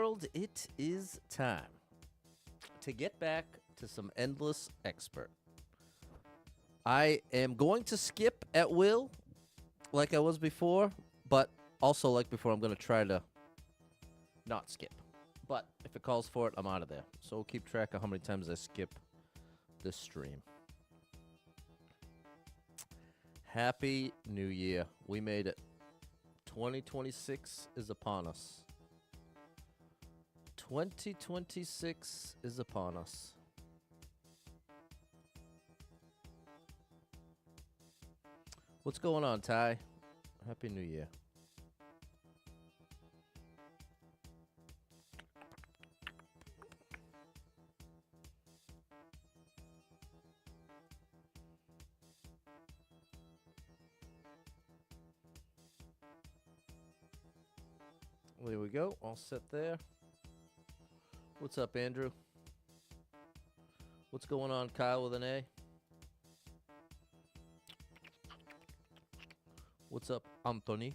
world, it is time to get back to some endless expert. I am going to skip at will like I was before, but also like before, I'm going to try to not skip. But if it calls for it, I'm out of there. So we'll keep track of how many times I skip this stream. Happy New Year. We made it. 2026 is upon us. 2026 is upon us. What's going on, Ty? Happy New Year. There we go. All set there. What's up, Andrew? What's going on, Kyle with an A? What's up, Anthony?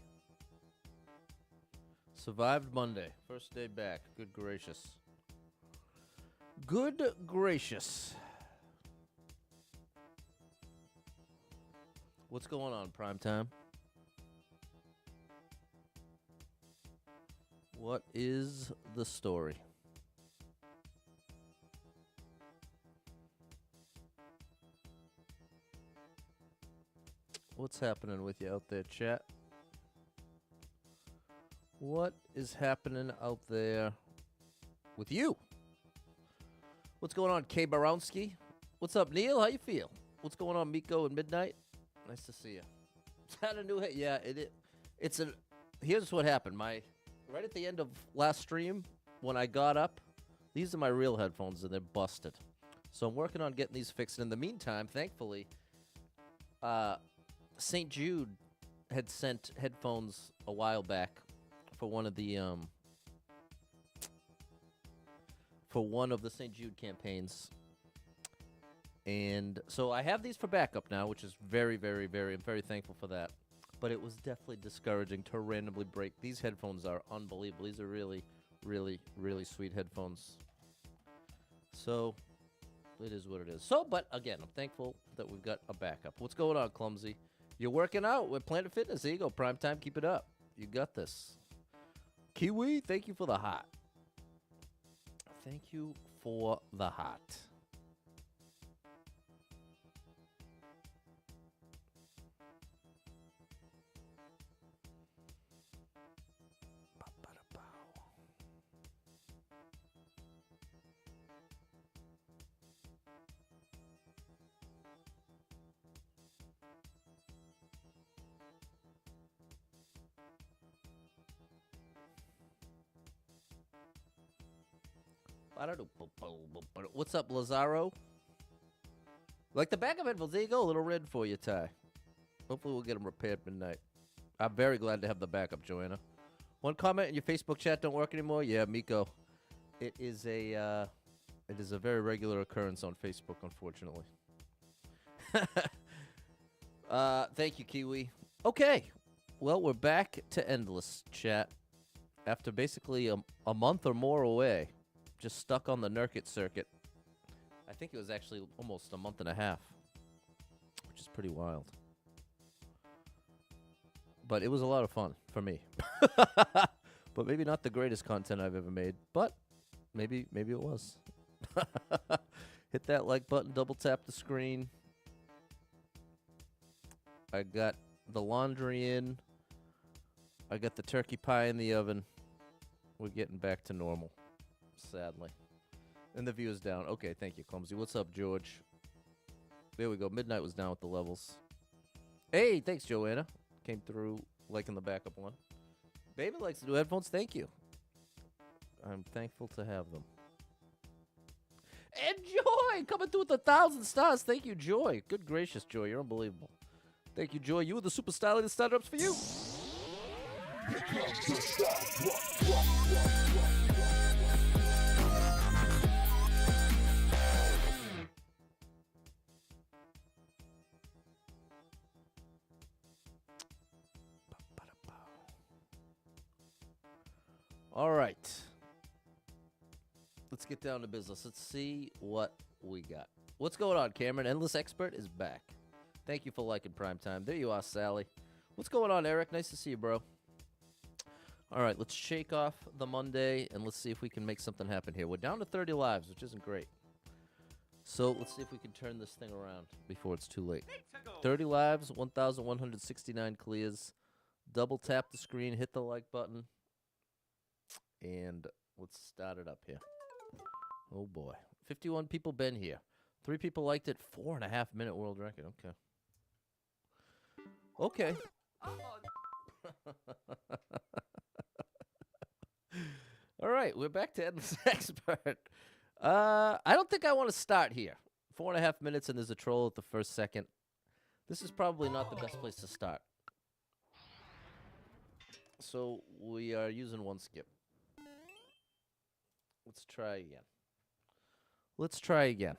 Survived Monday. First day back. Good gracious. Good gracious. What's going on, Primetime? What is the story? What's happening with you out there, chat? What is happening out there with you? What's going on, K. Barowski? What's up, Neil? How you feel? What's going on, Miko and Midnight? Nice to see you. Is that a new hit? Yeah, it's a. Here's what happened. Right at the end of last stream, when I got up, these are my real headphones, and they're busted. So I'm working on getting these fixed. In the meantime, thankfully, St. Jude had sent headphones a while back for one of the St. Jude campaigns. And so I have these for backup now, which is very, very, very, I'm very thankful for that. But it was definitely discouraging to randomly break. These headphones are unbelievable. These are really, really, really sweet headphones. So it is what it is. So, but again, I'm thankful that we've got a backup. What's going on, Clumsy? You're working out with Planet Fitness. There you go, Primetime. Keep it up. You got this. Kiwi, thank you for the hot. Thank you for the hot. What's up, Lazaro? Like the backup headphones. There you go. A little red for you, Ty. Hopefully we'll get them repaired midnight. I'm very glad to have the backup, Joanna. One comment in your Facebook chat don't work anymore? Yeah, Miko. It is a very regular occurrence on Facebook, unfortunately. Thank you, Kiwi. Okay. Well, we're back to Endless, chat. After basically a month or more away. Just stuck on the Nurkit circuit. I think it was actually almost a month and a half, which is pretty wild. But it was a lot of fun for me. But maybe not the greatest content I've ever made, but maybe it was. Hit that like button, double tap the screen. I got the laundry in. I got the turkey pie in the oven. We're getting back to normal. Sadly. And the view is down. Okay, thank you, Clumsy. What's up, George? There we go. Midnight was down with the levels. Hey, thanks, Joanna. Came through liking the backup one. Baby likes to do headphones. Thank you. I'm thankful to have them. And Joy coming through with 1,000 stars. Thank you, Joy. Good gracious, Joy. You're unbelievable. Thank you, Joy. You were the super styling startups for you. All right. Let's get down to business. Let's see what we got. What's going on, Cameron? Endless Expert is back. Thank you for liking Primetime. There you are, Sally. What's going on, Eric? Nice to see you, bro. All right, let's shake off the Monday, and let's see if we can make something happen here. We're down to 30 lives, which isn't great. So let's see if we can turn this thing around before it's too late. 30 lives, 1,169 clears. Double tap the screen, hit the like button, and let's start it up here. Oh, boy. 51 people been here. 3 people liked it. 4.5-minute world record. Okay. All right, we're back to Endless Expert. I don't think I want to start here. 4.5 minutes and there's a troll at the first second. This is probably not the best place to start. So we are using one skip. Let's try again.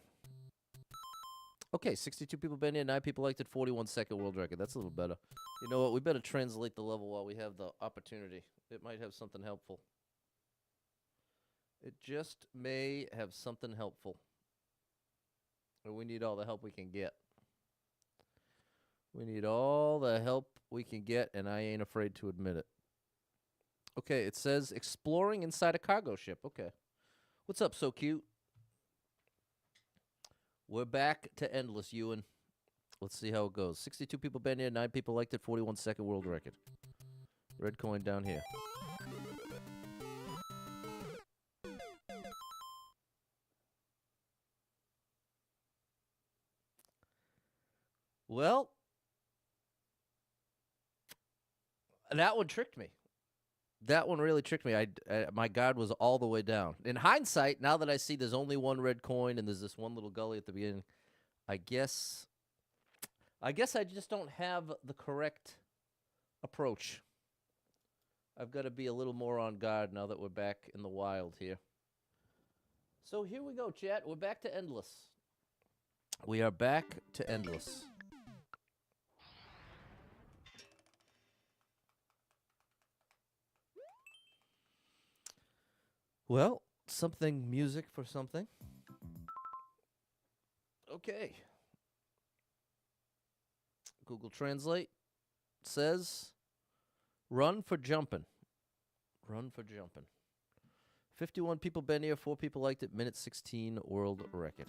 Okay, 62 people been in, 9 people liked it, 41-second world record. That's a little better. You know what? We better translate the level while we have the opportunity. It might have something helpful. It just may have something helpful. And we need all the help we can get. We need all the help we can get, and I ain't afraid to admit it. Okay, it says exploring inside a cargo ship. Okay. What's up, so cute? We're back to Endless, Ewan. Let's see how it goes. 62 people been here, 9 people liked it, 41-second world record. Red coin down here. Well, that one tricked me. That one really tricked me. My guard was all the way down. In hindsight, now that I see there's only one red coin and there's this one little gully at the beginning, I guess I just don't have the correct approach. I've got to be a little more on guard now that we're back in the wild here. So here we go, chat. We're back to Endless. We are back to Endless. Well, something music for something. Okay. Google Translate says, run for jumping. Run for jumping. 51 people been here, 4 people liked it, minute 16 world record.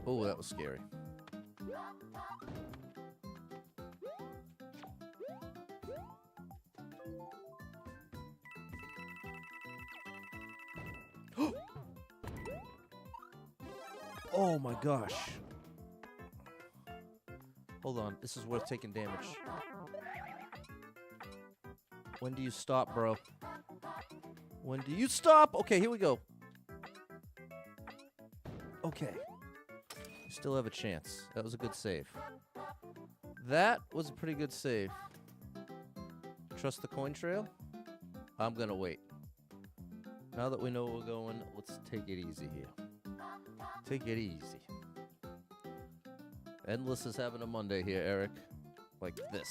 Oh, that was scary. Oh my gosh. Hold on, this is worth taking damage. When do you stop, bro? When do you stop? Okay, here we go. Okay. You still have a chance. That was a good save. That was a pretty good save. Trust the coin trail? I'm gonna wait. Now that we know where we're going, let's take it easy here. Take it easy. Endless is having a Monday here, Eric. Like this.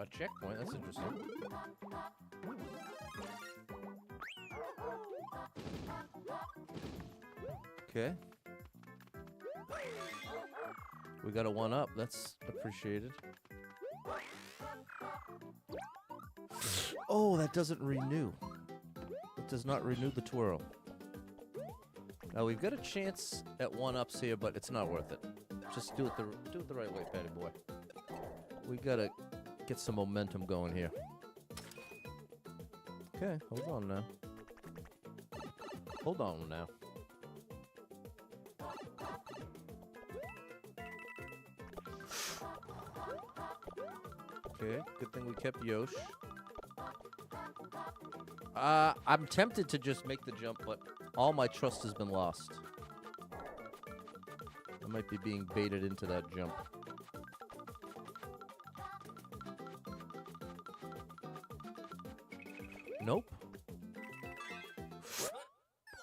A checkpoint? That's interesting. Okay. We got a 1-up. That's appreciated. Oh, that doesn't renew. It does not renew the twirl. Now we've got a chance at 1-ups here, but it's not worth it. Just do it the right way, Patty boy. We gotta get some momentum going here. Okay, hold on now. Hold on now. Okay, good thing we kept Yosh. I'm tempted to just make the jump, but all my trust has been lost. I might be being baited into that jump. Nope.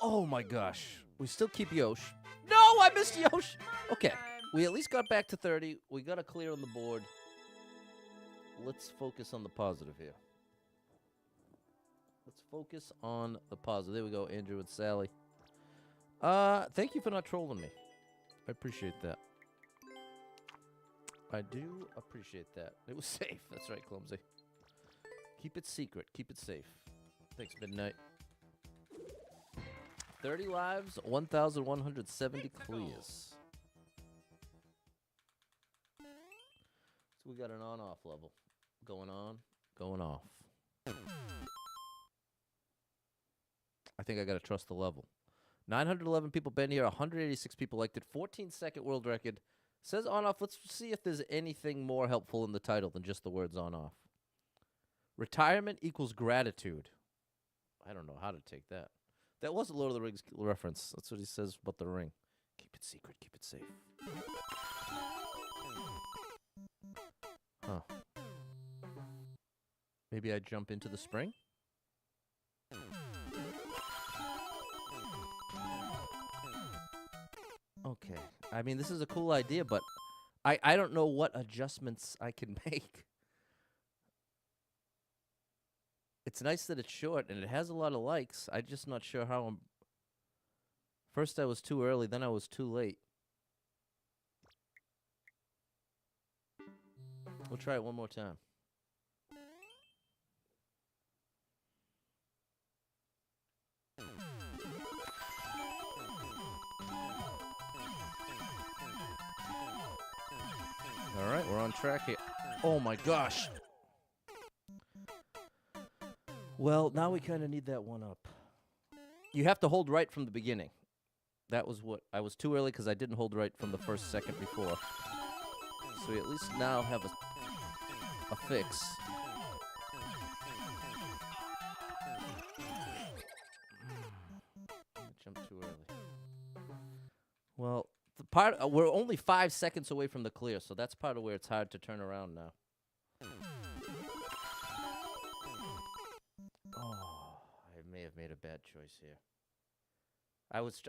Oh my gosh. We still keep Yosh. No, I missed Yosh. Okay. We at least got back to 30. We got a clear on the board. Let's focus on the positive here. Let's focus on the positive. There we go, Andrew and Sally. Thank you for not trolling me. I appreciate that. I do appreciate that. It was safe. That's right, Clumsy. Keep it secret. Keep it safe. Thanks, Midnight. 30 lives, 1,170 clears. So we got an on-off level. Going on, going off. I think I got to trust the level. 911 people been here. 186 people liked it. 14-second world record. Says on-off. Let's see if there's anything more helpful in the title than just the words on-off. Retirement equals gratitude. I don't know how to take that. That was a Lord of the Rings reference. That's what he says about the ring. Keep it secret. Keep it safe. Huh. Maybe I jump into the spring? Okay. I mean, this is a cool idea, but I don't know what adjustments I can make. It's nice that it's short, and it has a lot of likes. I'm just not sure how I'm... First I was too early, then I was too late. We'll try it one more time. All right, we're on track here. Oh, my gosh. Well, now we kind of need that one up. You have to hold right from the beginning. That was what... I was too early because I didn't hold right from the first second before. So we at least now have a fix. I jumped too early. Well, the part we're only 5 seconds away from the clear, so that's part of where it's hard to turn around now. I may have made a bad choice here. I was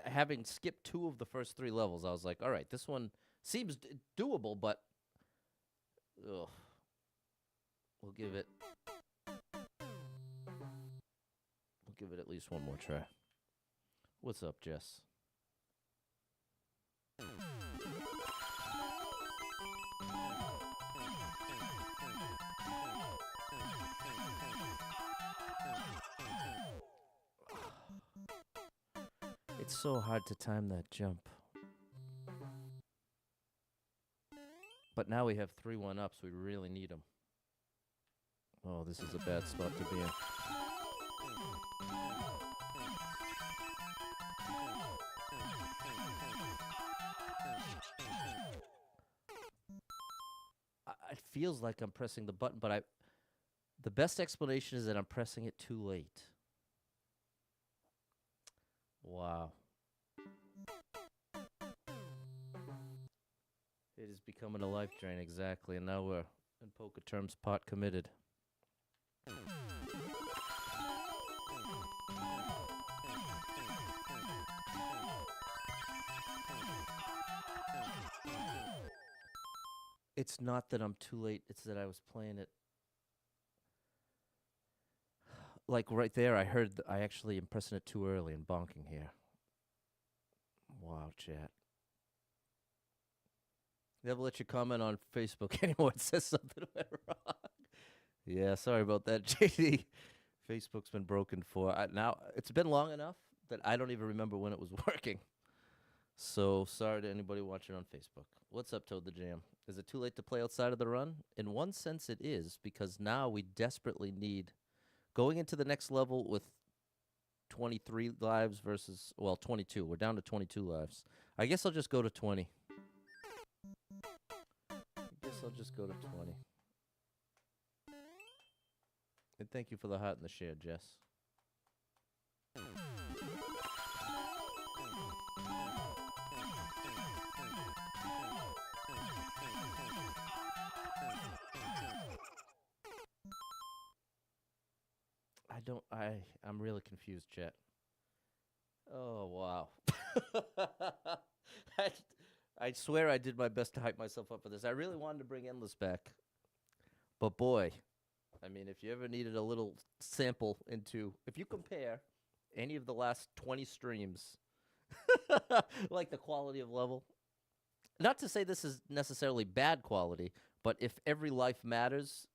having skipped 2 of the first 3 levels. I was like, all right, this one seems doable, but ugh. We'll give it at least one more try. What's up, Jess? It's so hard to time that jump. But now we have 3 1-ups. We really need them. Oh, this is a bad spot to be in. It feels like I'm pressing the button, but the best explanation is that I'm pressing it too late. Wow. It is becoming a life drain, exactly, and now we're, in poker terms, pot committed. It's not that I'm too late, it's that I was playing it. Like right there, I heard I actually am pressing it too early and bonking here. Wow, chat. Never let you comment on Facebook anymore. It says something went wrong. Yeah, sorry about that, JD. Facebook's been broken for. Now, it's been long enough that I don't even remember when it was working. So, sorry to anybody watching on Facebook. What's up, Toad the Jam? Is it too late to play outside of the run? In one sense, it is, because now we desperately need... Going into the next level with 23 lives versus... Well, 22. We're down to 22 lives. I guess I'll just go to 20. I'll just go to 20. And thank you for the heart and the share, Jess. I'm really confused, chat. Oh, wow. I, I swear I did my best to hype myself up for this. I really wanted to bring Endless back. But boy, I mean, if you ever needed a little sample into, if you compare any of the last 20 streams, like the quality of level, not to say this is necessarily bad quality, but if every life matters,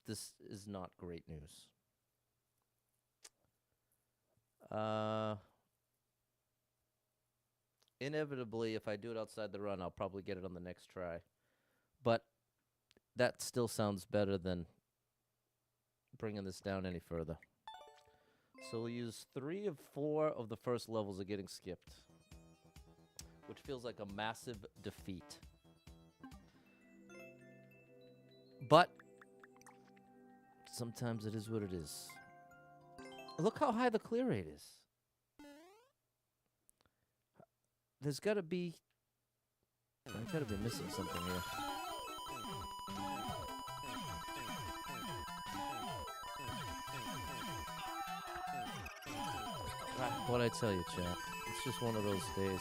this is not great news. Uh, Inevitably, if I do it outside the run, I'll probably get it on the next try. But that still sounds better than bringing this down any further. So we'll use 3 of 4 of the first levels are getting skipped, which feels like a massive defeat. But sometimes it is what it is. Look how high the clear rate is. There's got to be... I've got to be missing something here. What'd I tell you, chat? It's just one of those days.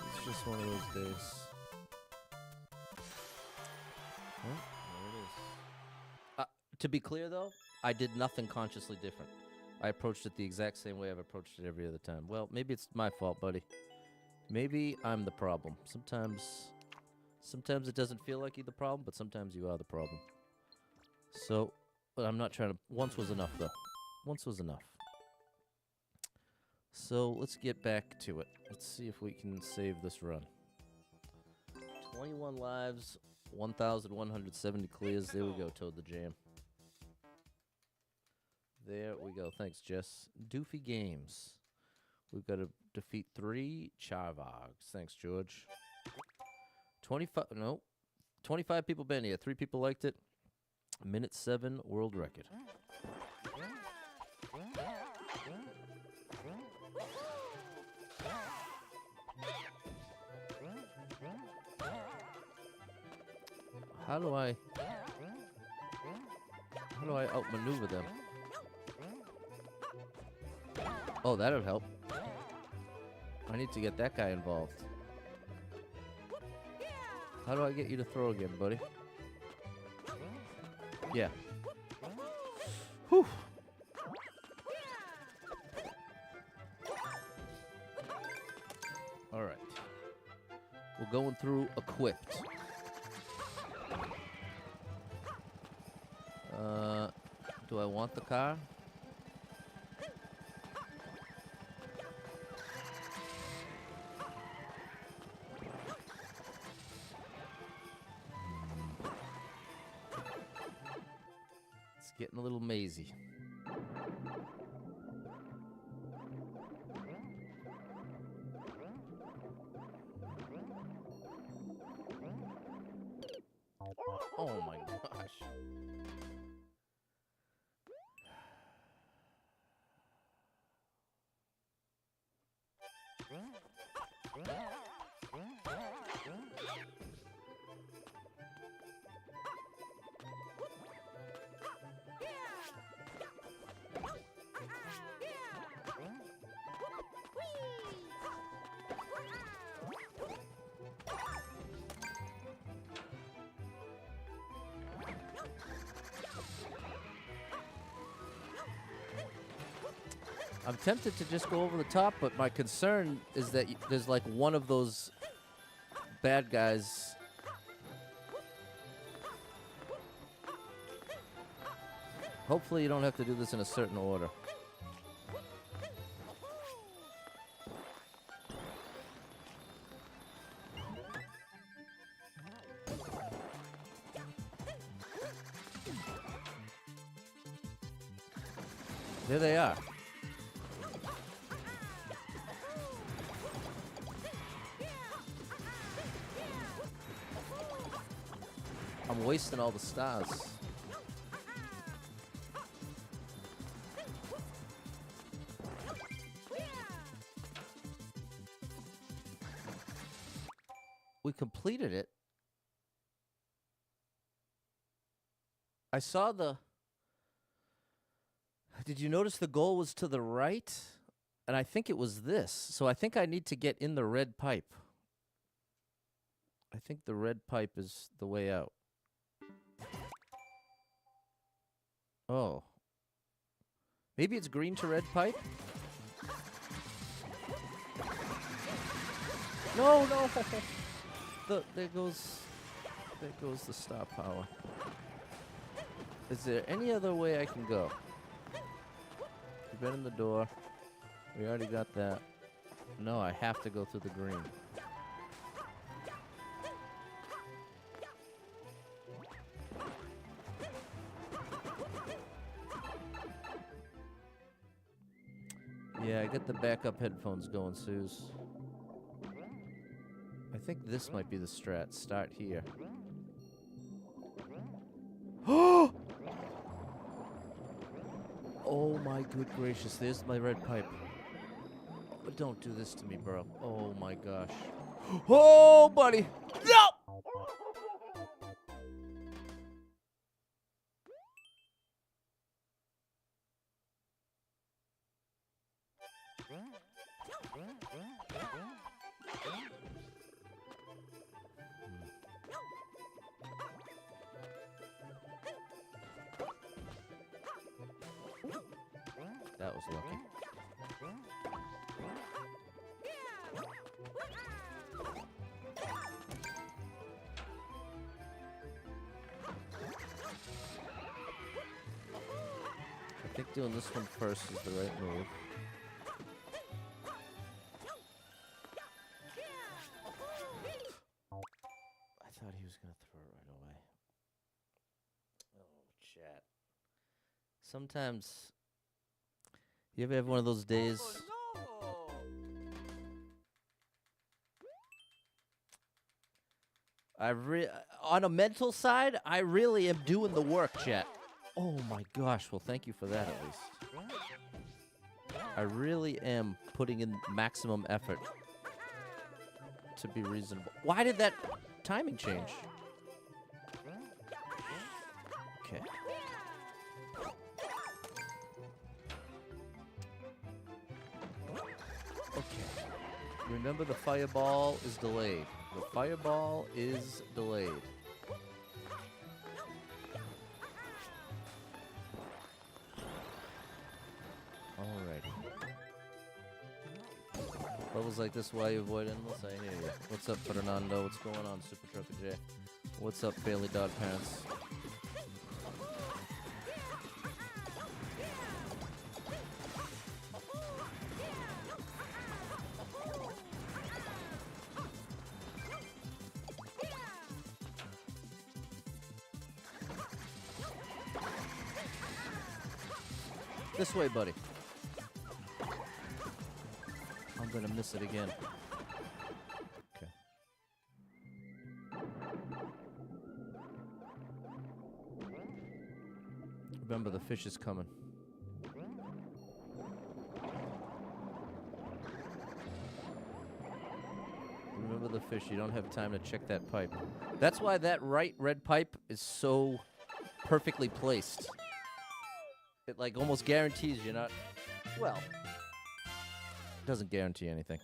It's just one of those days. Well, there it is. To be clear, though, I did nothing consciously different. I approached it the exact same way I've approached it every other time. Well, maybe it's my fault, buddy. Maybe I'm the problem. Sometimes it doesn't feel like you're the problem, but sometimes you are the problem. So, but I'm not trying to... Once was enough, though. Once was enough. So, let's get back to it. Let's see if we can save this run. 21 lives, 1,170 clears. There we go, Toad the Jam. There we go. Thanks, Jess. Doofy Games. We've got to defeat 3 Charvogs. Thanks, George. 25 people been here. 3 people liked it. Minute 7 world record. How do I outmaneuver them? Oh, that'll help. I need to get that guy involved. How do I get you to throw again, buddy? Yeah. Whew. All right. We're going through equipped. Do I want the car? It's getting a little mazy. Oh my gosh. I'm tempted to just go over the top, but my concern is that there's like one of those bad guys. Hopefully you don't have to do this in a certain order. There they are. I'm wasting all the stars. We completed it. I saw the... Did you notice the goal was to the right? And I think it was this. So I think I need to get in the red pipe. I think the red pipe is the way out. Oh. Maybe it's green to red pipe? No, no. There goes the star power. Is there any other way I can go? You've been in the door. We already got that. No, I have to go through the green. Yeah, I got the backup headphones going, Suze. I think this might be the strat. Start here. Oh my good gracious, there's my red pipe. Oh, don't do this to me, bro. Oh my gosh. Oh, buddy. No! That was lucky. I think doing this one first is the right move. I thought he was going to throw it right away. Oh, chat. Sometimes... You ever have one of those days... On a mental side, I really am doing the work, chat. Oh my gosh, well thank you for that at least. I really am putting in maximum effort to be reasonable. Why did that timing change? Okay. Okay. Remember the fireball is delayed. The fireball is delayed. Alrighty. Levels like this, why you avoid endless? I hear you. What's up, Fernando? What's going on, Super Trucker J? What's up, Bailey Dog Parents? This way, buddy. I'm gonna miss it again. Okay. Remember, the fish is coming. Remember the fish. You don't have time to check that pipe. That's why that right red pipe is so perfectly placed. It, like, almost guarantees you're not... Well, doesn't guarantee anything.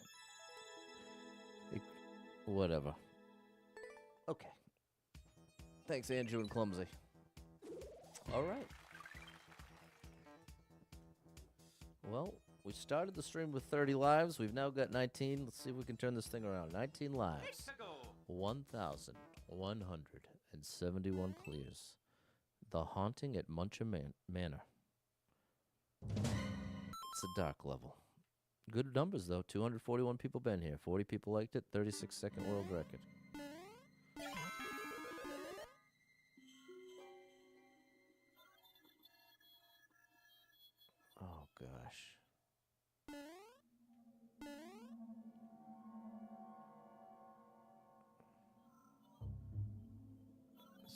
Whatever. Okay. Thanks, Andrew and Clumsy. All right. Well, we started the stream with 30 lives. We've now got 19. Let's see if we can turn this thing around. 19 lives. 1,171 clears. The Haunting at Muncher Manor. It's a dark level. Good numbers, though. 241 people been here. 40 people liked it. 36-second world record. Oh, gosh.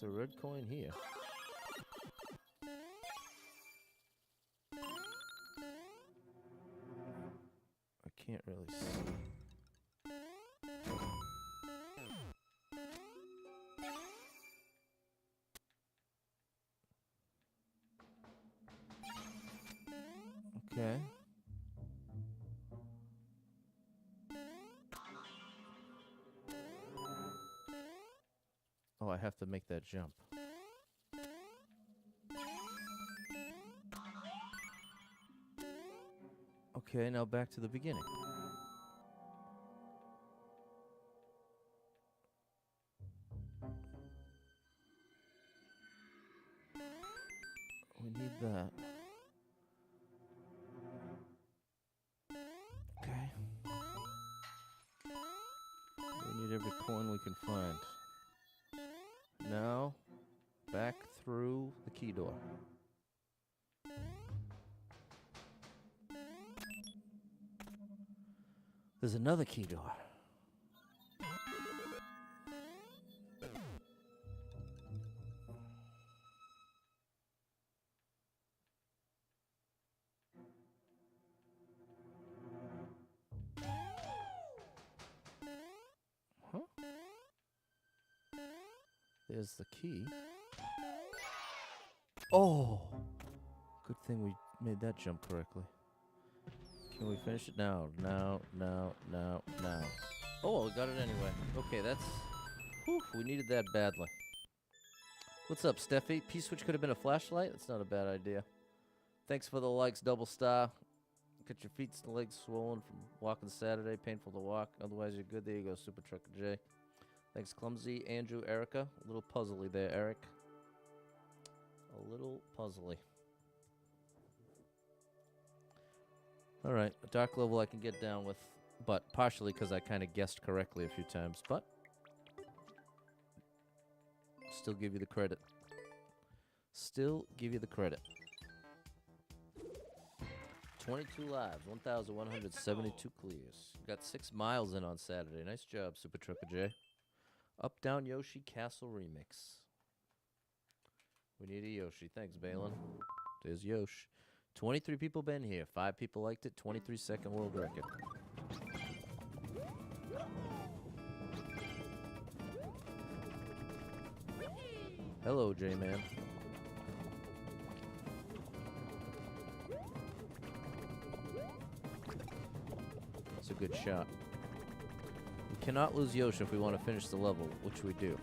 There's a red coin here. I can't really see. Okay. Oh, I have to make that jump. Okay, now back to the beginning. We need that. Okay. We need every coin we can find. Now, back through the key door. There's another key door. Huh? There's the key. Oh! Good thing we made that jump correctly. Can we finish it now? Now. Oh, well, we got it anyway. Okay, that's... Whew, we needed that badly. What's up, Steffi? P-switch could have been a flashlight? That's not a bad idea. Thanks for the likes, double star. Get your feet and legs swollen from walking Saturday. Painful to walk. Otherwise, you're good. There you go, Super Trucker J. Thanks, Clumsy, Andrew, Erica. A little puzzly there, Eric. A little puzzly. All right, a dark level I can get down with, but partially because I kind of guessed correctly a few times, but still give you the credit. Still give you the credit. 22 lives, 1,172 clears. Got 6 miles in on Saturday. Nice job, Super Trucker J. Up Down Yoshi Castle Remix. We need a Yoshi. Thanks, Balin. There's Yosh. 23 people been here. 5 people liked it. 23-second world record. Hello, J-Man. It's a good shot. We cannot lose Yosh if we want to finish the level, which we do.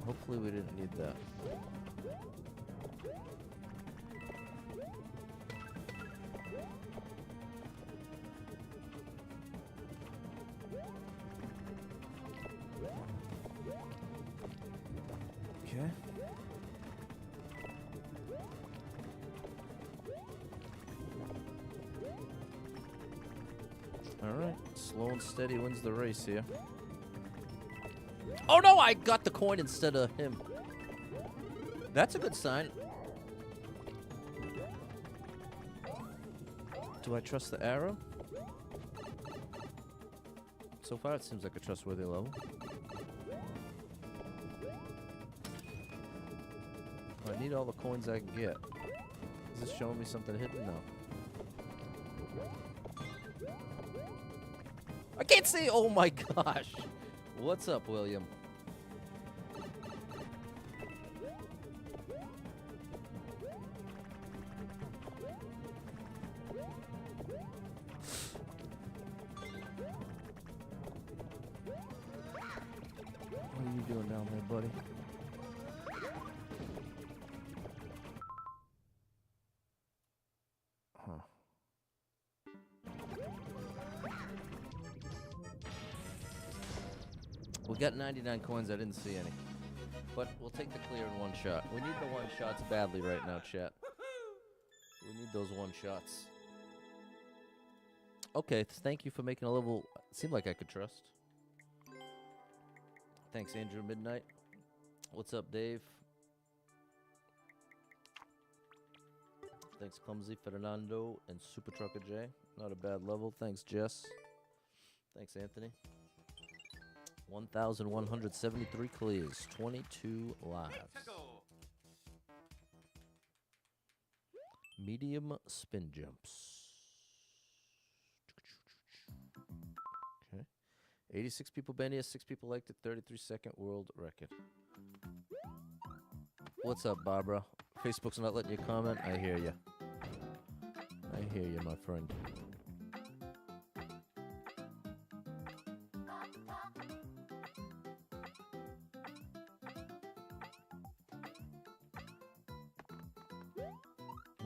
Hopefully we didn't need that. Okay. All right. Slow and steady wins the race here. Oh no, I got the coin instead of him. That's a good sign. Do I trust the arrow? So far it seems like a trustworthy level. I need all the coins I can get. Is this showing me something hidden? No. I can't see! Oh my gosh! What's up, William? What are you doing down there, buddy? Huh. We got 99 coins. I didn't see any. But we'll take the clear in one shot. We need the one shots badly right now, chat. We need those one shots. Okay, thank you for making a level seem like I could trust. Thanks, Andrew Midnight. What's up, Dave? Thanks, Clumsy, Fernando, and Super Trucker J. Not a bad level. Thanks, Jess. Thanks, Anthony. 1,173 clears. 22 lives. Medium spin jumps. Okay. 86 people been here. 6 people liked it. 33-second world record. What's up, Barbara? Facebook's not letting you comment. I hear you. I hear you, my friend.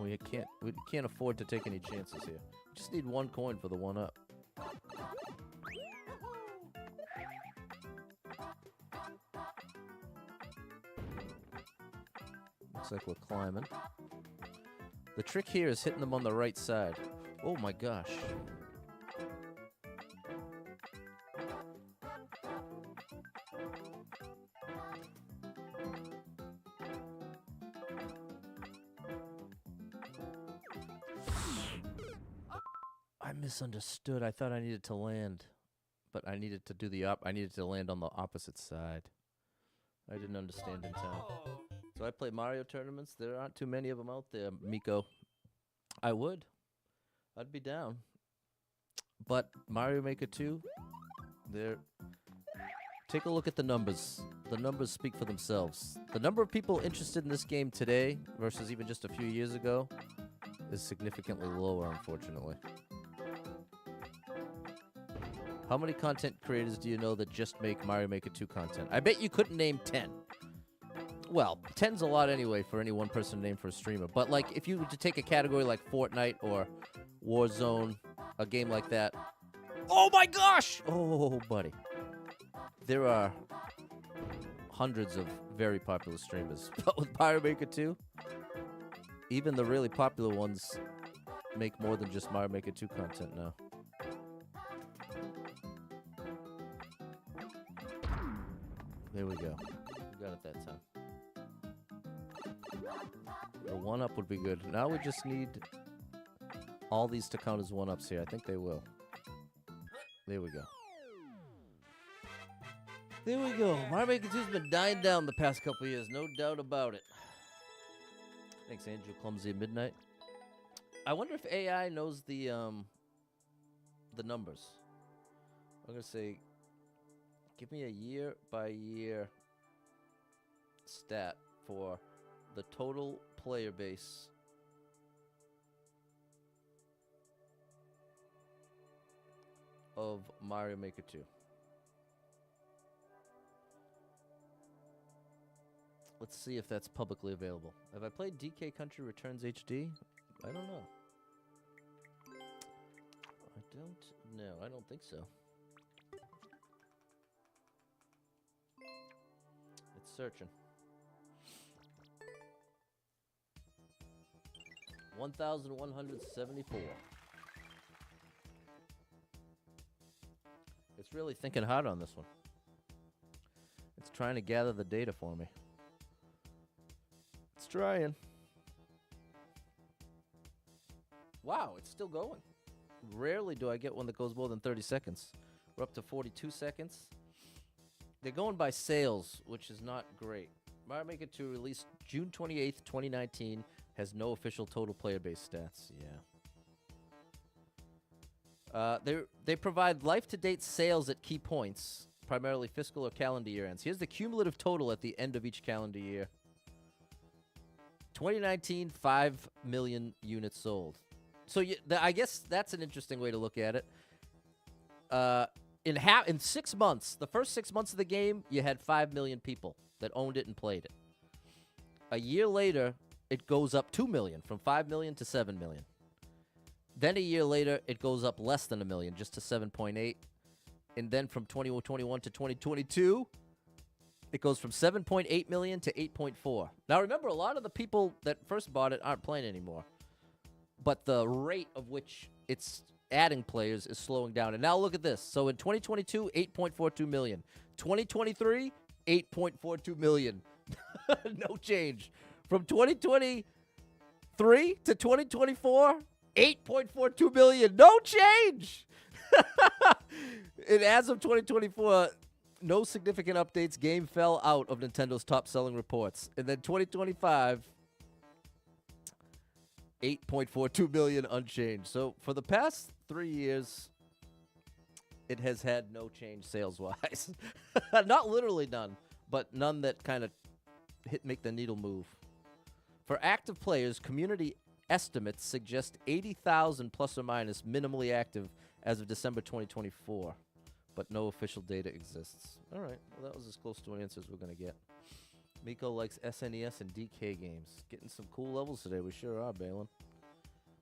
We can't afford to take any chances here. Just need 1 coin for the 1-up. Looks like we're climbing. The trick here is hitting them on the right side. Oh my gosh. I misunderstood. I thought I needed to land, but I needed to do I needed to land on the opposite side. I didn't understand in time. So I play Mario tournaments. There aren't too many of them out there, Miko. I would. I'd be down. But Mario Maker 2, take a look at the numbers. The numbers speak for themselves. The number of people interested in this game today versus even just a few years ago is significantly lower, unfortunately. How many content creators do you know that just make Mario Maker 2 content? I bet you couldn't name 10. Well, 10's a lot anyway for any one person to name for a streamer. But, like, if you were to take a category like Fortnite or Warzone, a game like that. Oh, my gosh! Oh, buddy. There are hundreds of very popular streamers. But with Mario Maker 2, even the really popular ones make more than just Mario Maker 2 content now. There we go. We got it that time. The 1-up would be good. Now we just need all these to count as 1-ups here. I think they will. There we go. There we go. Mario Maker 2's been dying down the past couple of years. No doubt about it. Thanks, Angel Clumsy at Midnight. I wonder if AI knows the numbers. I'm going to say, give me a year-by-year stat for the total player base of Mario Maker 2. Let's see if that's publicly available. Have I played DK Country Returns HD? I don't know. I don't think so. It's searching. 1,174. It's really thinking hard on this one. It's trying to gather the data for me. It's trying. Wow, it's still going. Rarely do I get one that goes more than 30 seconds. We're up to 42 seconds. They're going by sales, which is not great. Mario Maker 2 released June 28th, 2019, has no official total player base stats. Yeah. They provide life-to-date sales at key points, primarily fiscal or calendar year ends. Here's the cumulative total at the end of each calendar year. 2019, 5 million units sold. So I guess that's an interesting way to look at it. In 6 months, the first 6 months of the game, you had 5 million people that owned it and played it. A year later, it goes up 2 million, from 5 million to 7 million. Then a year later, it goes up less than a million, just to 7.8. And then from 2021 to 2022, it goes from 7.8 million to 8.4. Now remember, a lot of the people that first bought it aren't playing anymore. But the rate of which it's adding players is slowing down. And now look at this. So in 2022, 8.42 million. 2023, 8.42 million. No change. From 2023 to 2024, 8.42 million. No change. And as of 2024, no significant updates. Game fell out of Nintendo's top-selling reports. And then 2025, 8.42 million unchanged. So for the past 3 years, it has had no change sales-wise. Not literally none, but none that kind of make the needle move. For active players, community estimates suggest 80,000 plus or minus minimally active as of December 2024, but no official data exists. All right, well, that was as close to an answer as we're going to get. Miko likes SNES and DK games. Getting some cool levels today. We sure are, Balin.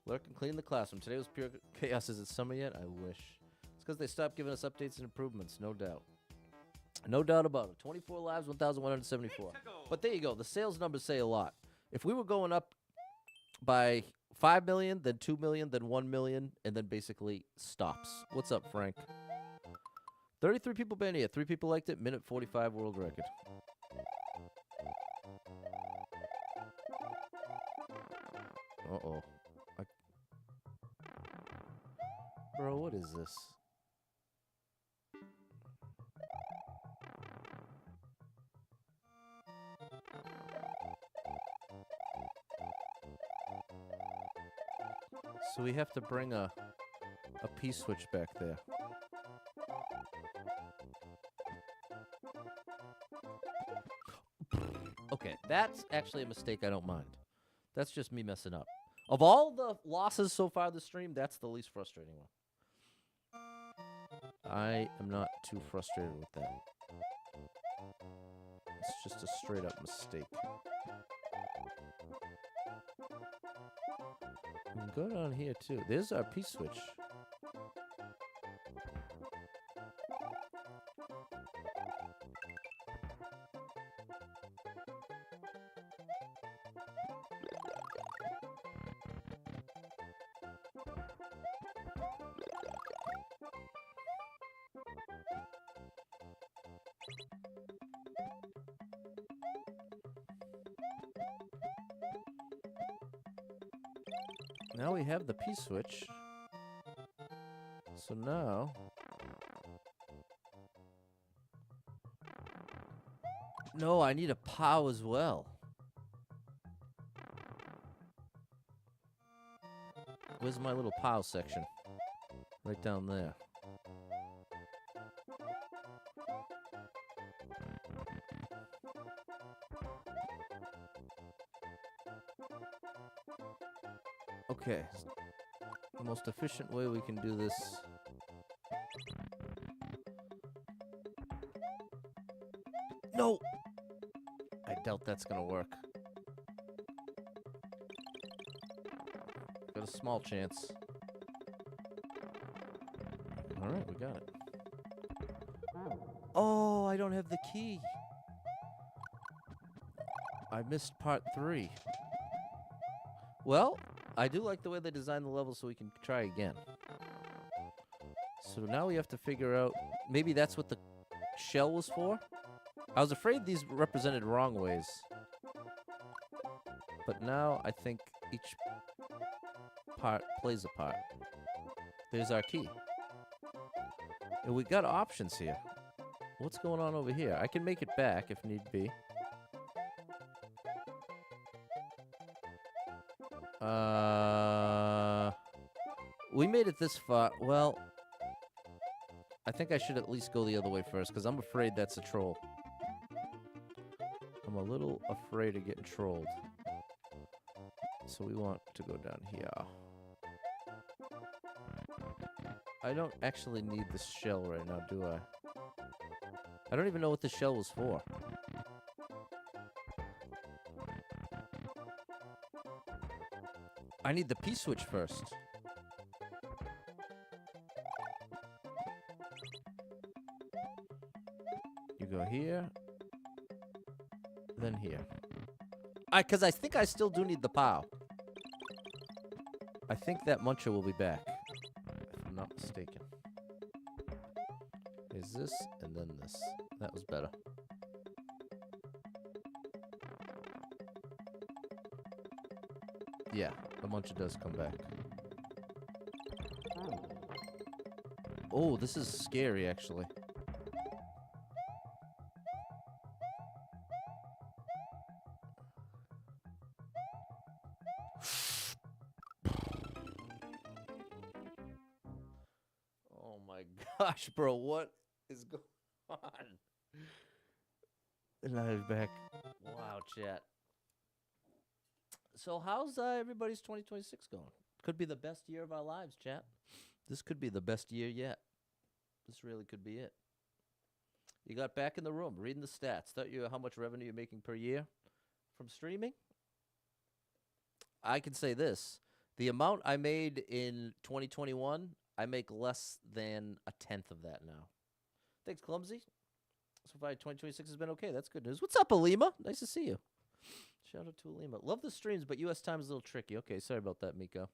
Lurk and clean the classroom. Today was pure chaos. Is it summer yet? I wish. It's because they stopped giving us updates and improvements, no doubt. No doubt about it. 24 lives, 1,174. But there you go. The sales numbers say a lot. If we were going up by 5 million, then 2 million, then 1 million, and then basically stops. What's up, Frank? 33 people been here. 3 people liked it. Minute 45 world record. Uh-oh. Bro, what is this? So we have to bring a P-switch back there. Okay, that's actually a mistake I don't mind. That's just me messing up. Of all the losses so far this stream, that's the least frustrating one. I am not too frustrated with that. It's just a straight up mistake. We can go down here too. There's our P-switch. Now we have the P-switch. So now... No, I need a POW as well. Where's my little POW section? Right down there. Okay. The most efficient way we can do this. No! I doubt that's gonna work. Got a small chance. Alright, we got it. Oh, I don't have the key. I missed part 3. Well, I do like the way they designed the level so we can try again. So now we have to figure out... Maybe that's what the shell was for? I was afraid these represented wrong ways. But now I think each part plays a part. There's our key. And we got options here. What's going on over here? I can make it back if need be. We made it this far. Well, I think I should at least go the other way first, because I'm afraid that's a troll. I'm a little afraid of getting trolled. So we want to go down here. I don't actually need this shell right now, do I? I don't even know what the shell was for. I need the P-switch first. You go here. Then here. Because I think I still do need the POW. I think that Muncher will be back. If I'm not mistaken. Is this and then this. That was better. Yeah, the Muncher does come back. Oh, this is scary, actually. Oh my gosh, bro, what is going on? And I'm back. Wow, chat. So how's everybody's 2026 going? Could be the best year of our lives, chat. This could be the best year yet. This really could be it. You got back in the room, reading the stats. Thought you how much revenue you're making per year from streaming? I can say this. The amount I made in 2021, I make less than a tenth of that now. Thanks, Clumsy. So far, 2026 has been okay. That's good news. What's up, Alima? Nice to see you. Shout out to Alima. Love the streams, but U.S. time is a little tricky. Okay, sorry about that, Miko.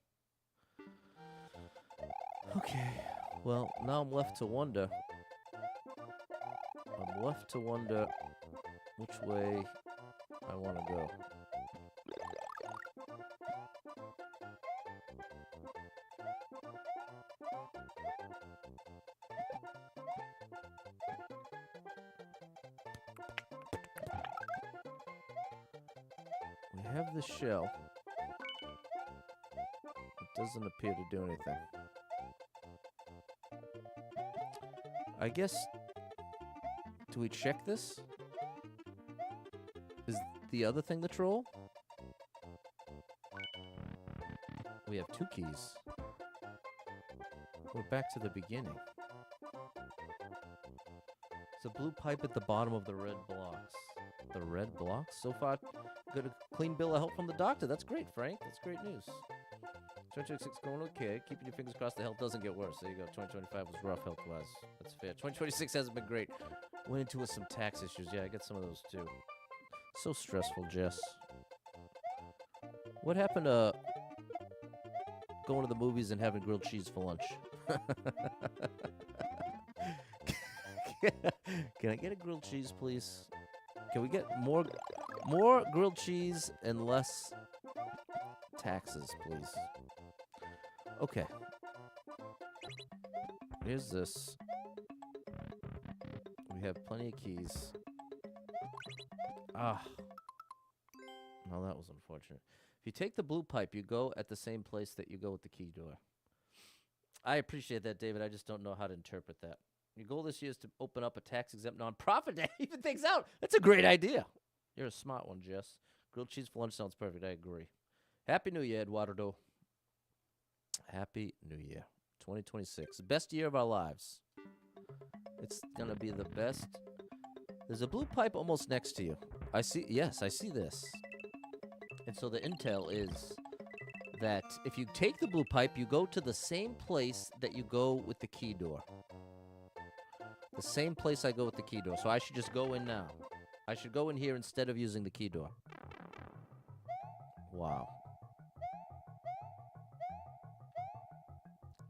Okay. Well, now I'm left to wonder. Which way I want to go. We have the shell. It doesn't appear to do anything. I guess... Do we check this? Is the other thing the troll? We have 2 keys. We're back to the beginning. It's a blue pipe at the bottom of the red blocks. The red blocks? So far, got a clean bill of health from the doctor. That's great, Frank. That's great news. 2026 going okay. Keeping your fingers crossed the health doesn't get worse. There you go. 2025 was rough health-wise. That's fair. 2026 hasn't been great. Went into with some tax issues. Yeah, I got some of those too. So stressful, Jess. What happened to going to the movies and having grilled cheese for lunch? Can I get a grilled cheese, please? Can we get more grilled cheese and less taxes, please? Okay. Here's this. We have plenty of keys. Ah. No, that was unfortunate. If you take the blue pipe, you go at the same place that you go with the key door. I appreciate that, David. I just don't know how to interpret that. Your goal this year is to open up a tax-exempt nonprofit to even things out. That's a great idea. You're a smart one, Jess. Grilled cheese for lunch sounds perfect. I agree. Happy New Year, Eduardo. Happy New Year. 2026. Best year of our lives. It's going to be the best. There's a blue pipe almost next to you. I see. Yes, I see this. And so the intel is that if you take the blue pipe, you go to the same place that you go with the key door. The same place I go with the key door. So I should just go in now. I should go in here instead of using the key door. Wow.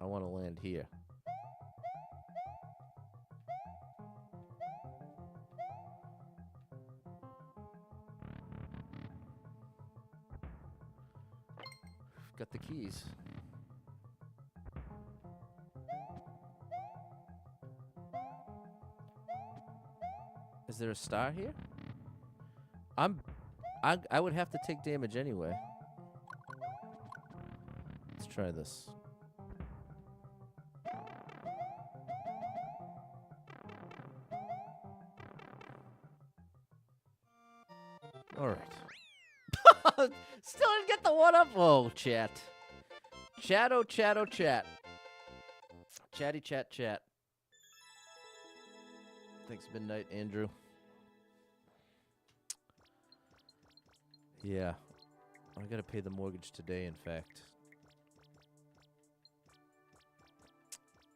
I want to land here. Got the keys. Is there a star here? I would have to take damage anyway. Let's try this. All right. Still didn't get the one up. Oh, chat. Chat, chat, chat. Chatty, chat, chat. Thanks, Midnight, Andrew. Yeah. I gotta pay the mortgage today, in fact.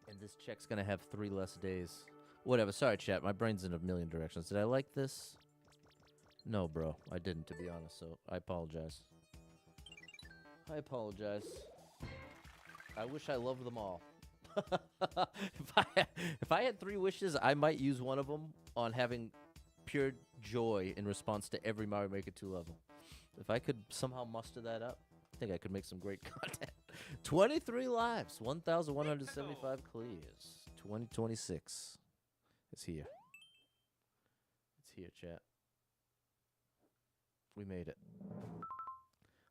And this check's gonna have 3 less days. Whatever. Sorry, chat. My brain's in a million directions. Did I like this? No, bro. I didn't, to be honest, so I apologize. I apologize. I wish I loved them all. If I had 3 wishes, I might use one of them on having pure joy in response to every Mario Maker 2 level. If I could somehow muster that up, I think I could make some great content. 23 lives, 1,175 clears. 2026 is here. It's here, chat. We made it.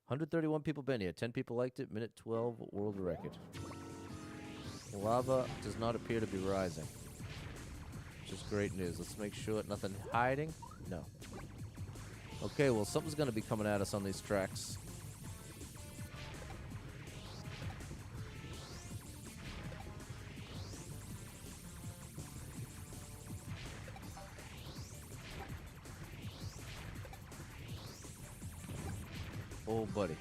131 people been here. 10 people liked it. Minute 12 world record. Lava does not appear to be rising, which is great news. Let's make sure nothing hiding. No. Okay, well, something's going to be coming at us on these tracks. Oh, buddy.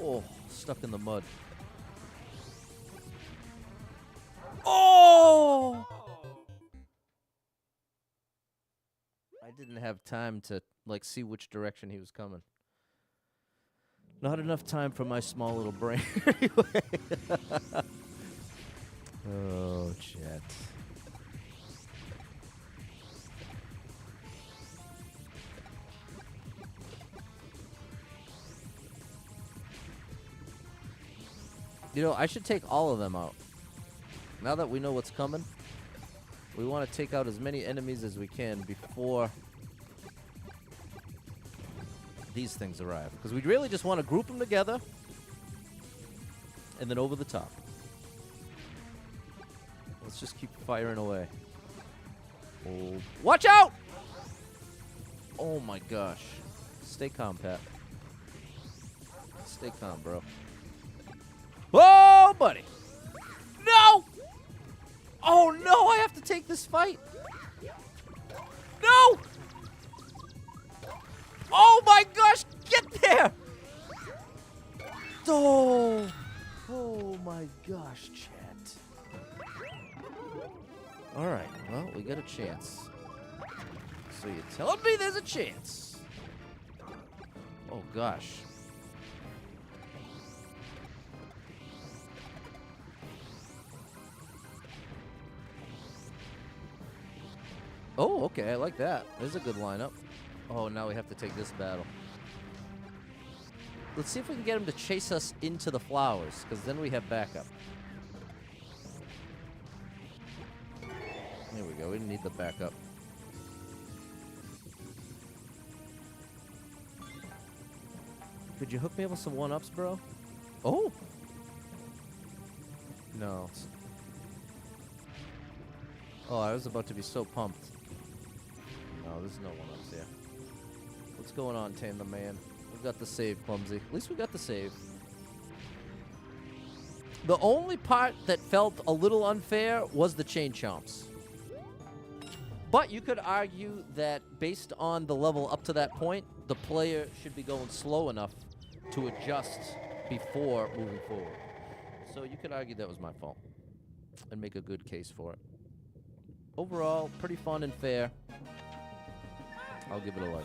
Oh, stuck in the mud. Oh! I didn't have time to, like, see which direction he was coming. Not enough time for my small little brain. Anyway. Oh, chat. You know, I should take all of them out. Now that we know what's coming, we want to take out as many enemies as we can before these things arrive. Because we really just want to group them together and then over the top. Let's just keep firing away. Oh, watch out! Oh my gosh. Stay calm, Pat. Stay calm, bro. Oh, buddy. No! Oh, no, I have to take this fight. No! Oh, my gosh, get there! Oh, oh my gosh, chat. All right, well, we got a chance. So you're telling me there's a chance? Oh, gosh. Oh, okay, I like that. There's a good lineup. Oh, now we have to take this battle. Let's see if we can get him to chase us into the flowers, because then we have backup. There we go. We didn't need the backup. Could you hook me up with some one-ups, bro? Oh! No. Oh, I was about to be so pumped. No, there's no one-ups here. What's going on, Tame the Man? We got the save, Clumsy. At least we got the save. The only part that felt a little unfair was the chain chomps. But you could argue that based on the level up to that point, the player should be going slow enough to adjust before moving forward. So you could argue that was my fault and make a good case for it. Overall, pretty fun and fair. I'll give it a like.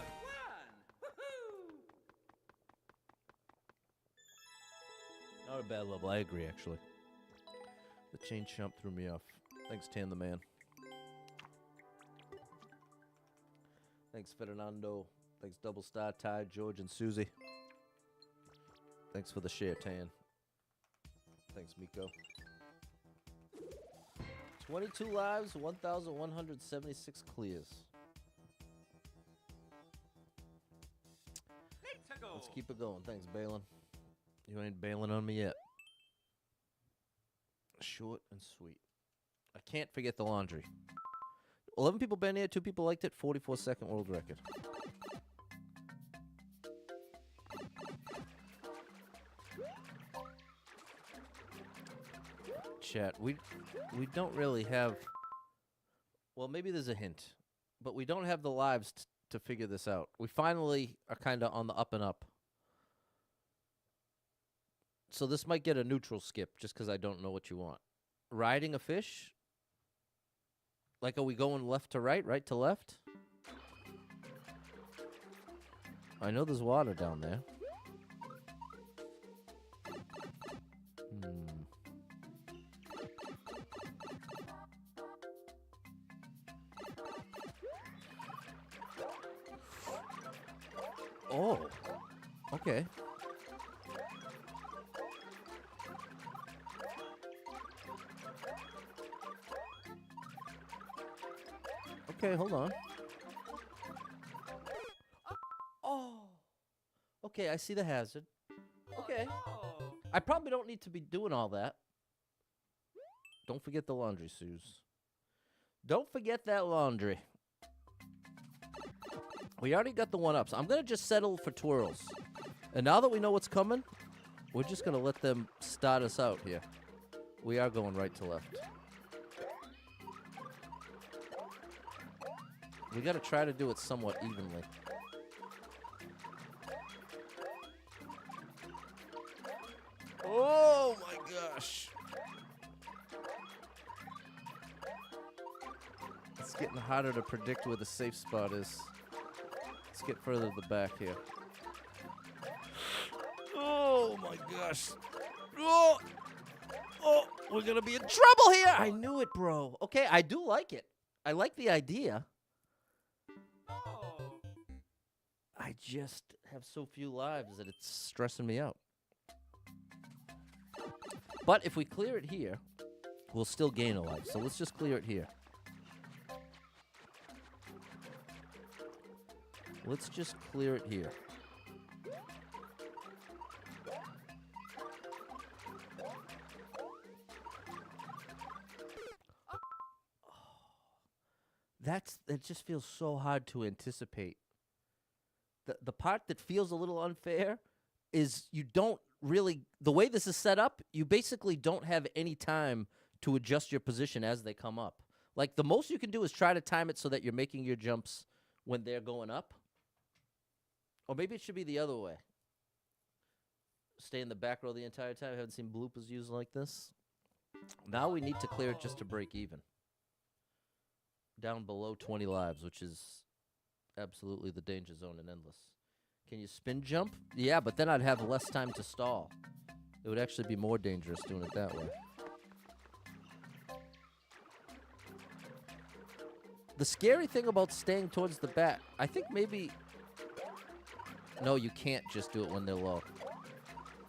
Not a bad level, I agree, actually. The chain chomp threw me off. Thanks, Tan the Man. Thanks, Fernando. Thanks, Double Star, Ty, George, and Susie. Thanks for the share, Tan. Thanks, Miko. 22 lives, 1,176 clears. Let's keep it going. Thanks, Balin. You ain't bailing on me yet. Short and sweet. I can't forget the laundry. 11 people been here, 2 people liked it, 44-second world record. Chat, we don't really have... Well, maybe there's a hint. But we don't have the lives to figure this out. We finally are kind of on the up and up. So this might get a neutral skip just because I don't know what you want. Riding a fish? Like, are we going left to right, right to left? I know there's water down there. Oh, okay. Okay, hold on. Oh. Okay, I see the hazard. Okay. I probably don't need to be doing all that. Don't forget the laundry, Suze. Don't forget that laundry. We already got the one-ups. I'm going to just settle for twirls. And now that we know what's coming, we're just going to let them start us out here. We are going right to left. We got to try to do it somewhat evenly. gosh. It's getting harder to predict where the safe spot is. Let's get further to the back here. Oh my gosh. Oh, we're going to be in trouble here. I knew it, bro. Okay, I do like it. I like the idea. I just have so few lives that it's stressing me out. But if we clear it here, we'll still gain a life. So let's just clear it here. Let's just clear it here. It just feels so hard to anticipate. The part that feels a little unfair is you don't really, the way this is set up, you basically don't have any time to adjust your position as they come up. Like, the most you can do is try to time it so that you're making your jumps when they're going up. Or maybe it should be the other way. Stay in the back row the entire time. I haven't seen bloopers used like this. Now we need to clear it just to break even. Down below 20 lives, which is absolutely the danger zone in Endless. Can you spin jump? Yeah, but then I'd have less time to stall. It would actually be more dangerous doing it that way. The scary thing about staying towards the back, I think maybe... No, you can't just do it when they're low.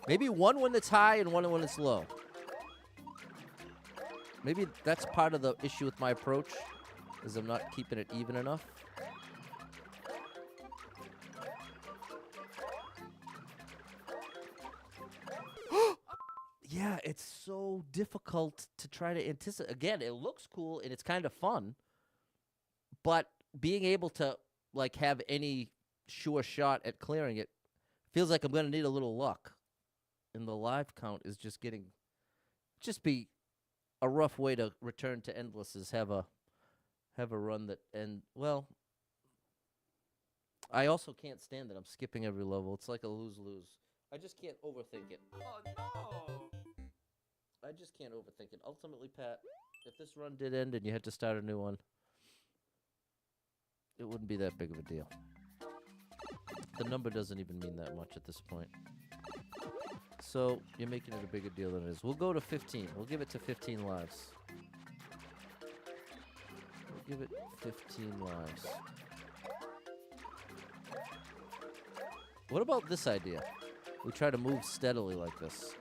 Maybe one when it's high and one when it's low. Maybe that's part of the issue with my approach, is I'm not keeping it even enough. Yeah, it's so difficult to try to anticipate. Again, it looks cool and it's kind of fun, but being able to like have any sure shot at clearing it feels like I'm going to need a little luck. And the live count is just be a rough way to return to Endless is have a run that well, I also can't stand that I'm skipping every level. It's like a lose-lose. I just can't overthink it. Oh no. I just can't overthink it. Ultimately, Pat, if this run did end and you had to start a new one, it wouldn't be that big of a deal. The number doesn't even mean that much at this point. So you're making it a bigger deal than it is. We'll go to 15. We'll give it to 15 lives. We'll give it 15 lives. What about this idea? We try to move steadily like this.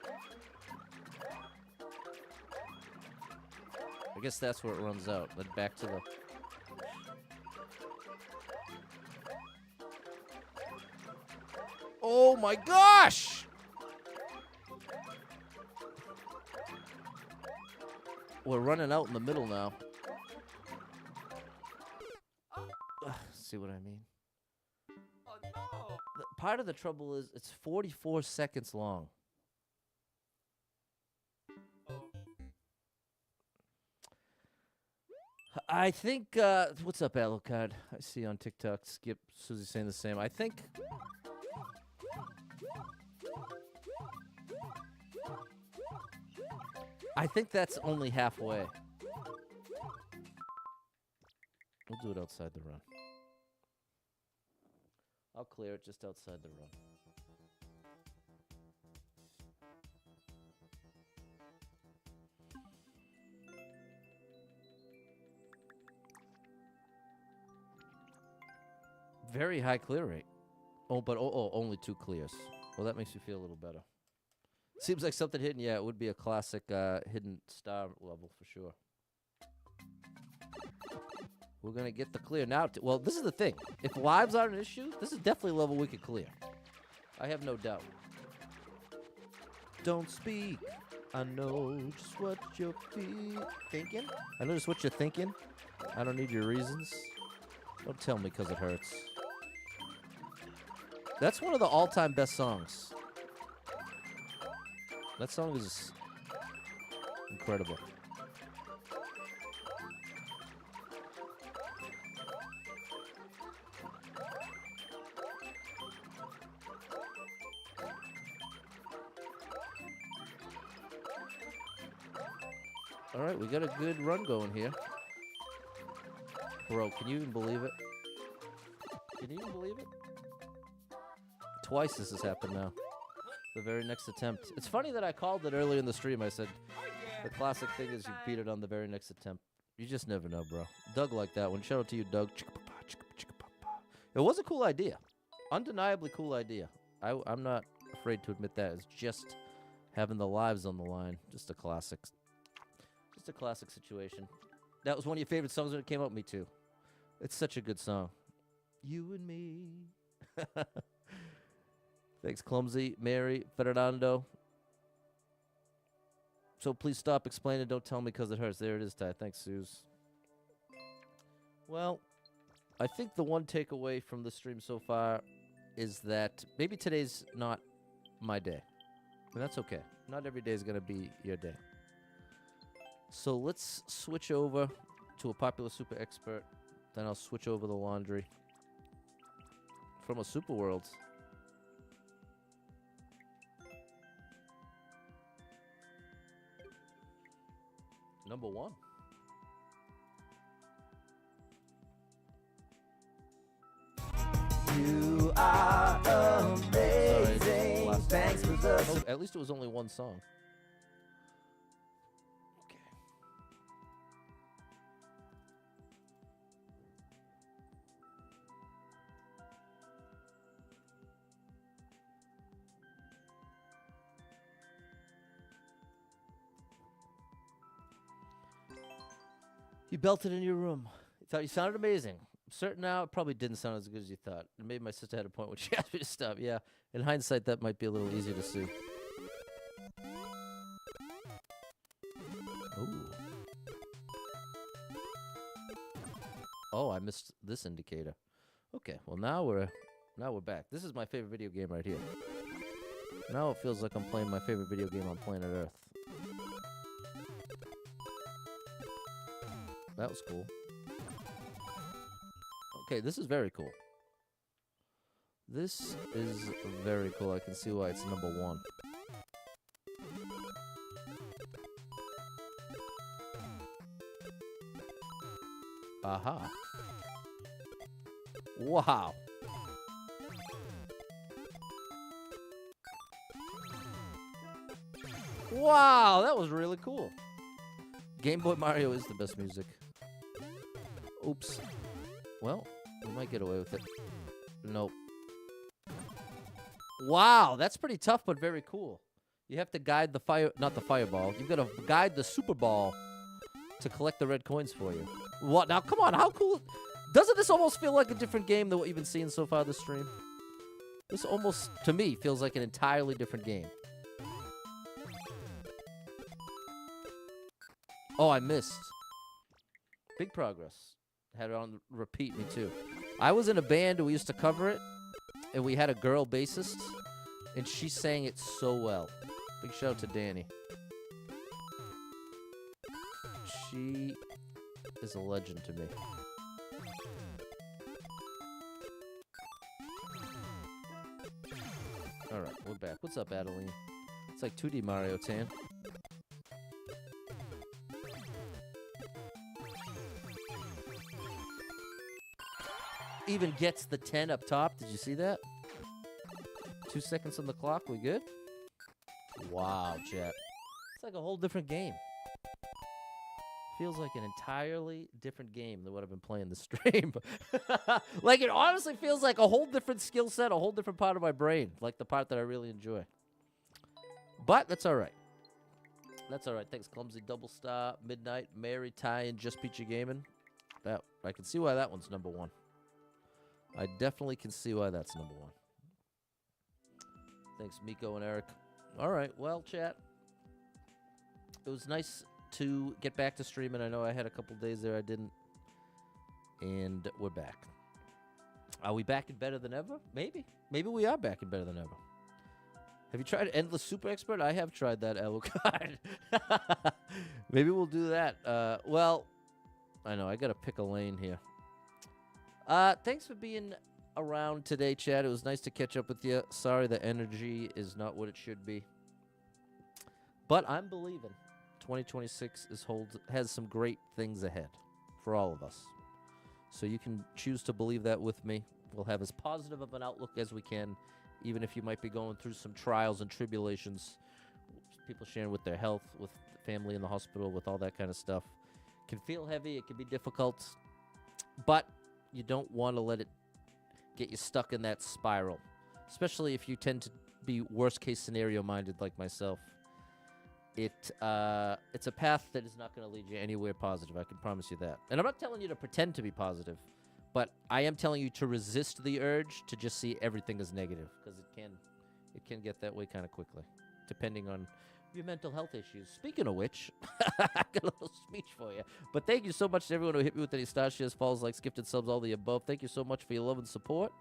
I guess that's where it runs out. Then back to the... Oh my gosh! We're running out in the middle now. See what I mean? Oh no! Part of the trouble is it's 44 seconds long. I think, what's up, Alucard? I see on TikTok, Skip, Susie saying the same. I think that's only halfway. We'll do it outside the run. I'll clear it just outside the run. Very high clear rate. Oh, but only 2 clears. Well, that makes me feel a little better. Seems like something hidden. Yeah, it would be a classic hidden star level for sure. We're going to get the clear now. Well, this is the thing. If lives aren't an issue, this is definitely a level we could clear. I have no doubt. Don't speak. I know just what you're thinking. I know just what you're thinking. I don't need your reasons. Don't tell me because it hurts. That's one of the all-time best songs. That song is incredible. All right, we got a good run going here. Bro, can you even believe it? Can you even believe it? Twice this has happened now. The very next attempt. It's funny that I called it earlier in the stream. I said, the classic thing is you beat it on the very next attempt. You just never know, bro. Doug like that one. Shout out to you, Doug. It was a cool idea. Undeniably cool idea. I'm not afraid to admit that. It's just having the lives on the line. Just a classic. Just a classic situation. That was one of your favorite songs when it came out? Me too. It's such a good song. You and me. Thanks, Clumsy, Mary, Fernando. So please stop explaining. Don't tell me because it hurts. There it is, Ty. Thanks, Suze. Well, I think the one takeaway from the stream so far is that maybe today's not my day. And that's okay. Not every day is going to be your day. So let's switch over to a popular super expert. Then I'll switch over the laundry from a super world. Number one. You are amazing. Sorry, Thanks for the. Oh, at least it was only one song. Okay. You belted in your room. You thought you sounded amazing. I'm certain now it probably didn't sound as good as you thought. And maybe my sister had a point when she asked me to stop. Yeah, in hindsight, that might be a little easier to see. Ooh. Oh, I missed this indicator. Okay, well now we're back. This is my favorite video game right here. Now it feels like I'm playing my favorite video game on planet Earth. That was cool. Okay, this is very cool. This is very cool. I can see why it's number one. Aha. Wow. Wow, that was really cool. Game Boy Mario is the best music. Oops. Well, we might get away with it. Nope. Wow, that's pretty tough, but very cool. You have to guide the not the fireball. You've got to guide the super ball to collect the red coins for you. What? Now, come on, how cool? Doesn't this almost feel like a different game than what you've been seeing so far this stream? This almost, to me, feels like an entirely different game. Oh, I missed. Big progress. Had it on repeat, me too. I was in a band and we used to cover it, and we had a girl bassist, and she sang it so well. Big shout out to Danny. She is a legend to me. Alright, we're back. What's up, Adeline? It's like 2D Mario Tan. Even gets the 10 up top. Did you see that? 2 seconds on the clock. We good? Wow, chat. It's like a whole different game. Feels like an entirely different game than what I've been playing this stream. Like, it honestly feels like a whole different skill set, a whole different part of my brain. Like the part that I really enjoy. But that's all right. That's all right. Thanks, Clumsy Double Star, Midnight, Mary, Ty, and Just Peachy Gaming. That I can see why that one's number one. I definitely can see why that's number one. Thanks, Miko and Eric. All right, well, chat. It was nice to get back to streaming. I know I had a couple days there I didn't. And we're back. Are we back and better than ever? Maybe. Maybe we are back and better than ever. Have you tried Endless Super Expert? I have tried that, Alucard. Maybe we'll do that. Well, I know. I got to pick a lane here. Thanks for being around today, Chad. It was nice to catch up with you. Sorry the energy is not what it should be. But I'm believing. 2026 has some great things ahead for all of us. So you can choose to believe that with me. We'll have as positive of an outlook as we can, even if you might be going through some trials and tribulations. People sharing with their health, with family in the hospital, with all that kind of stuff. It can feel heavy. It can be difficult. But you don't want to let it get you stuck in that spiral, especially if you tend to be worst-case scenario-minded like myself. It's a path that is not going to lead you anywhere positive. I can promise you that. And I'm not telling you to pretend to be positive, but I am telling you to resist the urge to just see everything as negative, because it can get that way kind of quickly, depending on your mental health issues. Speaking of which, I got a little speech for you. But thank you so much to everyone who hit me with any stars, shares, follows, likes, gifted subs, all the above. Thank you so much for your love and support.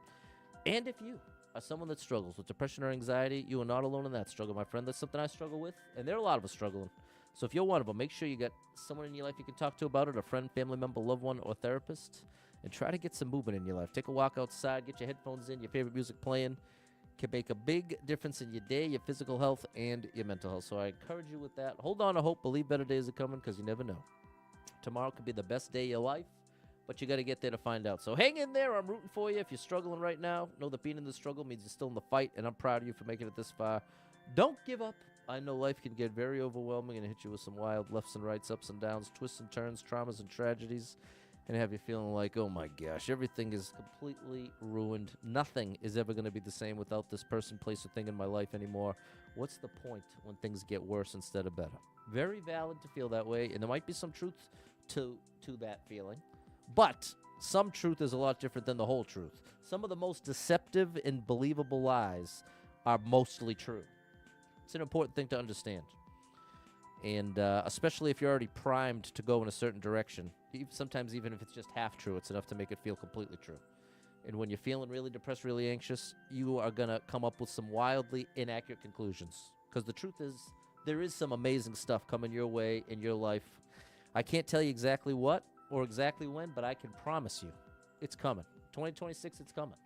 And if you are someone that struggles with depression or anxiety, you are not alone in that struggle, my friend. That's something I struggle with, and there are a lot of us struggling. So if you're one of them, make sure you got someone in your life you can talk to about it, a friend, family member, loved one, or therapist, and try to get some movement in your life. Take a walk outside, get your headphones in, your favorite music playing. Can make a big difference in your day, your physical health, and your mental health. So I encourage you with that. Hold on to hope. Believe better days are coming, because you never know. Tomorrow could be the best day of your life, but you got to get there to find out. So hang in there. I'm rooting for you. If you're struggling right now, know that being in the struggle means you're still in the fight, and I'm proud of you for making it this far. Don't give up. I know life can get very overwhelming and hit you with some wild lefts and rights, ups and downs, twists and turns, traumas and tragedies, and have you feeling like, oh my gosh, everything is completely ruined. Nothing is ever going to be the same without this person, place, or thing in my life anymore. What's the point when things get worse instead of better? Very valid to feel that way, and there might be some truth to that feeling. But some truth is a lot different than the whole truth. Some of the most deceptive and believable lies are mostly true. It's an important thing to understand. And especially if you're already primed to go in a certain direction. Sometimes even if it's just half true, it's enough to make it feel completely true. And when you're feeling really depressed, really anxious, you are going to come up with some wildly inaccurate conclusions. Because the truth is, there is some amazing stuff coming your way in your life. I can't tell you exactly what or exactly when, but I can promise you it's coming. 2026, it's coming.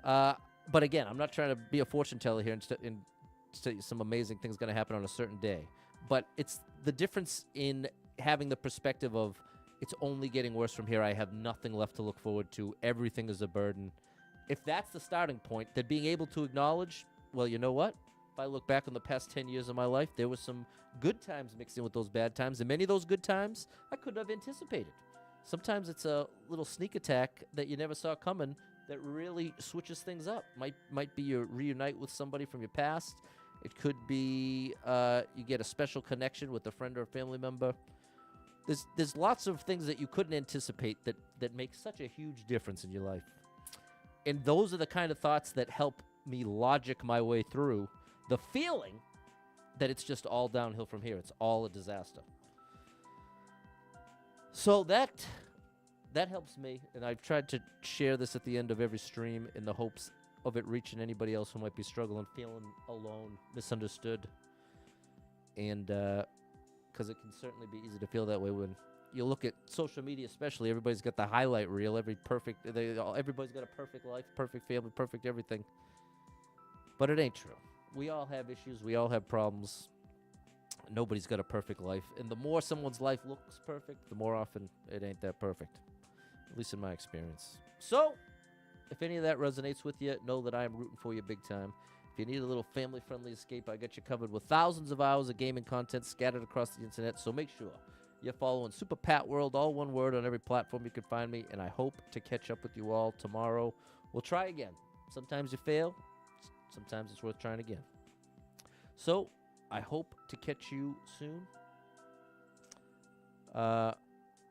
But again, I'm not trying to be a fortune teller here and tell you some amazing things going to happen on a certain day. But it's the difference in having the perspective of it's only getting worse from here. I have nothing left to look forward to. Everything is a burden. If that's the starting point, then being able to acknowledge, well, you know what? If I look back on the past 10 years of my life, there were some good times mixed in with those bad times. And many of those good times I couldn't have anticipated. Sometimes it's a little sneak attack that you never saw coming that really switches things up. Might be you reunite with somebody from your past. It could be you get a special connection with a friend or a family member. There's lots of things that you couldn't anticipate that make such a huge difference in your life. And those are the kind of thoughts that help me logic my way through the feeling that it's just all downhill from here. It's all a disaster. So that helps me, and I've tried to share this at the end of every stream in the hopes of it reaching anybody else who might be struggling, feeling alone, misunderstood, and because it can certainly be easy to feel that way when you look at social media, especially. Everybody's got the highlight reel, everybody's got a perfect life, perfect family, perfect everything, but it ain't true. We all have issues, we all have problems. Nobody's got a perfect life, and the more someone's life looks perfect, the more often it ain't that perfect, at least in my experience. So if any of that resonates with you, know that I am rooting for you big time. If you need a little family-friendly escape, I got you covered with thousands of hours of gaming content scattered across the internet. So make sure you're following Super Pat World, all one word, on every platform you can find me. And I hope to catch up with you all tomorrow. We'll try again. Sometimes you fail. Sometimes it's worth trying again. So I hope to catch you soon.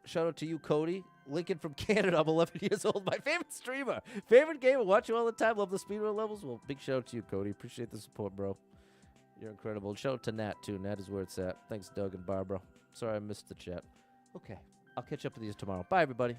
Shout out to you, Cody. Lincoln from Canada. I'm 11 years old. My favorite streamer. Favorite gamer. Watch you all the time. Love the speedrun levels. Well, big shout out to you, Cody. Appreciate the support, bro. You're incredible. Shout out to Nat, too. Nat is where it's at. Thanks, Doug and Barbara. Sorry I missed the chat. Okay. I'll catch up with you tomorrow. Bye, everybody.